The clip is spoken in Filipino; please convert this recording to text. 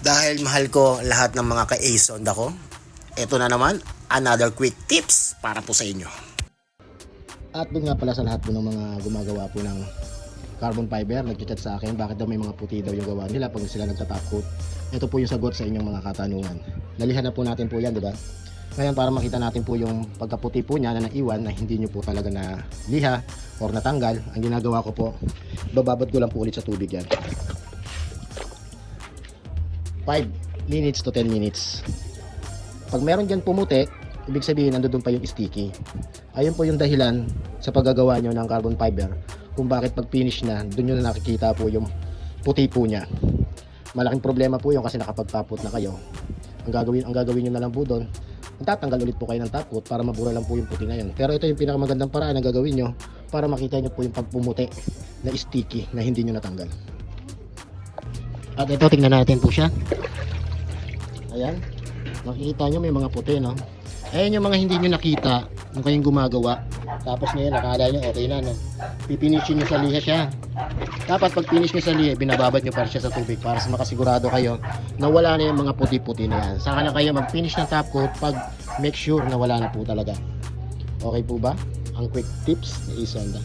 Dahil mahal ko lahat ng mga ka-Ace Honda ko, ito na naman, another quick tips para po sa inyo. At doon nga pala sa lahat po ng mga gumagawa po ng carbon fiber, nag-chat sa akin bakit daw may mga puti daw yung gawa nila pag sila nagta-top coat. Ito po yung sagot sa inyong mga katanungan. Lalihan na po natin po yan, di ba? Ngayon para makita natin po yung pagkaputi po niya na naiwan na hindi nyo po talaga na liha or natanggal, ang ginagawa ko po, bababad ko lang po ulit sa tubig yan. 5 minutes to 10 minutes. Pag meron dyan pumuti, ibig sabihin nandoon pa yung sticky. Ayun po yung dahilan sa paggagawa nyo ng carbon fiber kung bakit pag finish na, doon nyo na nakikita po yung puti po niya. Malaking problema po yun kasi nakapagtapot na kayo. Ang gagawin nyo na lang po doon, tatanggal ulit po kayo ng top coat para mabura lang po yung puti na yun. Pero ito yung pinakamagandang paraan na gagawin nyo para makita nyo po yung pagpumuti na sticky na hindi nyo natanggal. At ito, tingnan natin po siya. Ayan, makikita nyo may mga puti, no? Ayan yung mga hindi nyo nakita nung kayong gumagawa. Tapos ngayon, nakala nyo okay na, no? Pipinishin nyo sa liha siya. Dapat pag finish nyo sa liha, binababad nyo para siya sa tubig para sa makasigurado kayo na wala na yung mga puti-puti na yan. Saka na kayo mag-finish ng top coat pag make sure na wala na po talaga. Okay po ba? Ang quick tips ni Ace Honda.